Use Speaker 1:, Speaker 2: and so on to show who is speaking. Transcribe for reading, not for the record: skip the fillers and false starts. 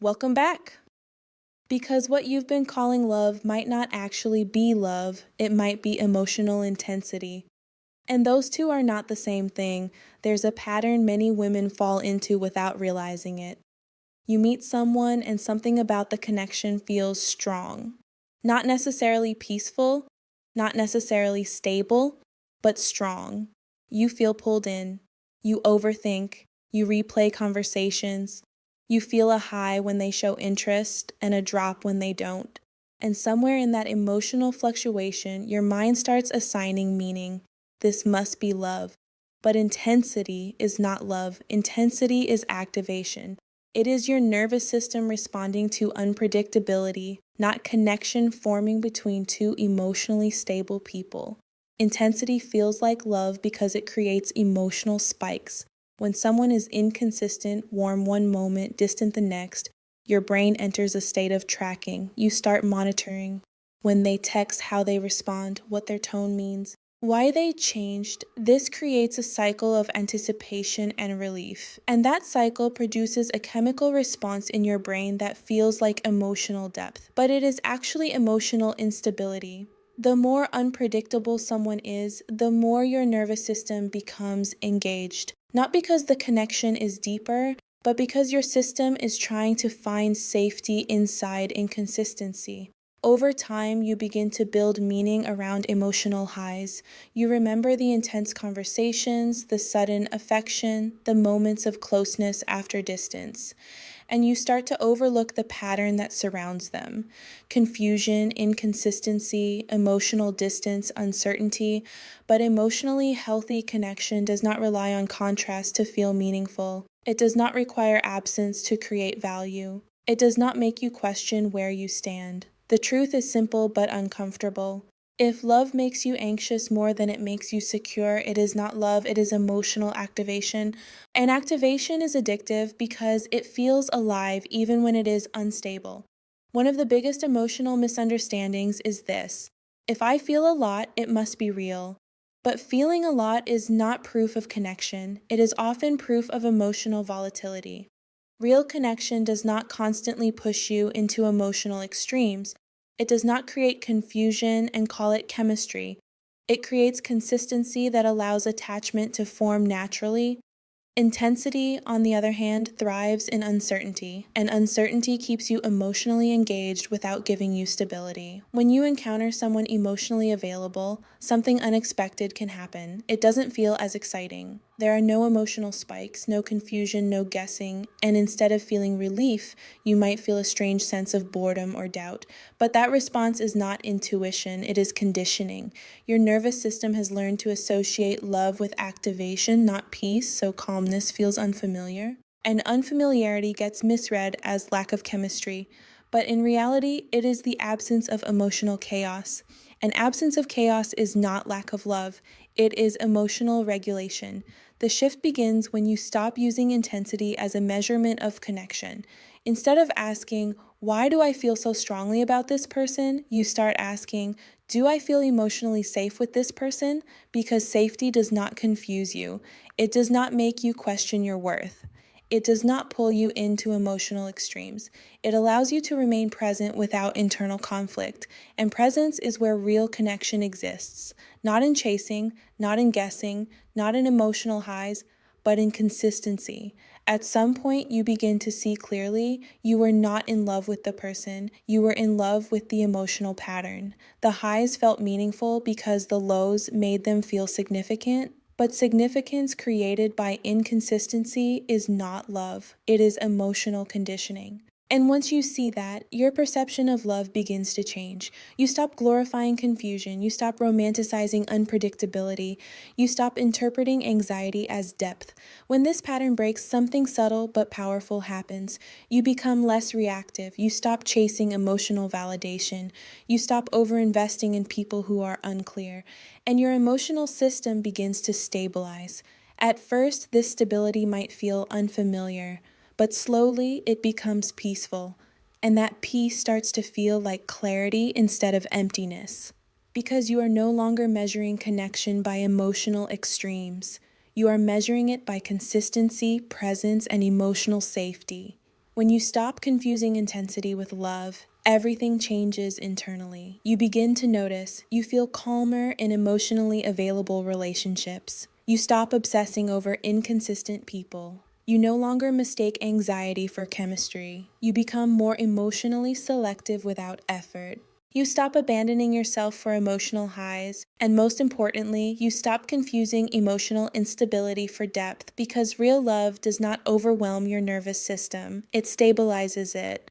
Speaker 1: Welcome back! Because what you've been calling love might not actually be love, it might be emotional intensity. And those two are not the same thing. There's a pattern many women fall into without realizing it. You meet someone and something about the connection feels strong. Not necessarily peaceful, not necessarily stable, but strong. You feel pulled in. You overthink. You replay conversations. You feel a high when they show interest and a drop when they don't. And somewhere in that emotional fluctuation, your mind starts assigning meaning. This must be love. But intensity is not love. Intensity is activation. It is your nervous system responding to unpredictability, not connection forming between two emotionally stable people. Intensity feels like love because it creates emotional spikes. When someone is inconsistent, warm one moment, distant the next, your brain enters a state of tracking. You start monitoring when they text, how they respond, what their tone means, why they changed. This creates a cycle of anticipation and relief. And that cycle produces a chemical response in your brain that feels like emotional depth. But it is actually emotional instability. The more unpredictable someone is, the more your nervous system becomes engaged. Not because the connection is deeper, but because your system is trying to find safety inside inconsistency. Over time, you begin to build meaning around emotional highs. You remember the intense conversations, the sudden affection, the moments of closeness after distance. And you start to overlook the pattern that surrounds them. Confusion, inconsistency, emotional distance, uncertainty. But emotionally healthy connection does not rely on contrast to feel meaningful. It does not require absence to create value. It does not make you question where you stand. The truth is simple but uncomfortable. If love makes you anxious more than it makes you secure, it is not love, it is emotional activation. And activation is addictive because it feels alive even when it is unstable. One of the biggest emotional misunderstandings is this: if I feel a lot, it must be real. But feeling a lot is not proof of connection. It is often proof of emotional volatility. Real connection does not constantly push you into emotional extremes. It does not create confusion and call it chemistry. It creates consistency that allows attachment to form naturally. Intensity, on the other hand, thrives in uncertainty, and uncertainty keeps you emotionally engaged without giving you stability. When you encounter someone emotionally available, something unexpected can happen. It doesn't feel as exciting. There are no emotional spikes, no confusion, no guessing, and instead of feeling relief, you might feel a strange sense of boredom or doubt. But that response is not intuition, it is conditioning. Your nervous system has learned to associate love with activation, not peace, so calmness feels unfamiliar. And unfamiliarity gets misread as lack of chemistry, but in reality, it is the absence of emotional chaos. An absence of chaos is not lack of love, it is emotional regulation. The shift begins when you stop using intensity as a measurement of connection. Instead of asking, why do I feel so strongly about this person? You start asking, do I feel emotionally safe with this person? Because safety does not confuse you. It does not make you question your worth. It does not pull you into emotional extremes. It allows you to remain present without internal conflict. And presence is where real connection exists. Not in chasing, not in guessing, not in emotional highs, but in consistency. At some point, you begin to see clearly you were not in love with the person, you were in love with the emotional pattern. The highs felt meaningful because the lows made them feel significant, but significance created by inconsistency is not love, it is emotional conditioning. And once you see that, your perception of love begins to change. You stop glorifying confusion, you stop romanticizing unpredictability, you stop interpreting anxiety as depth. When this pattern breaks, something subtle but powerful happens. You become less reactive, you stop chasing emotional validation, you stop overinvesting in people who are unclear, and your emotional system begins to stabilize. At first, this stability might feel unfamiliar, but slowly it becomes peaceful, and that peace starts to feel like clarity instead of emptiness. Because you are no longer measuring connection by emotional extremes. You are measuring it by consistency, presence, and emotional safety. When you stop confusing intensity with love, everything changes internally. You begin to notice you feel calmer in emotionally available relationships. You stop obsessing over inconsistent people. You no longer mistake anxiety for chemistry. You become more emotionally selective without effort. You stop abandoning yourself for emotional highs, and most importantly, you stop confusing emotional instability for depth because real love does not overwhelm your nervous system, it stabilizes it.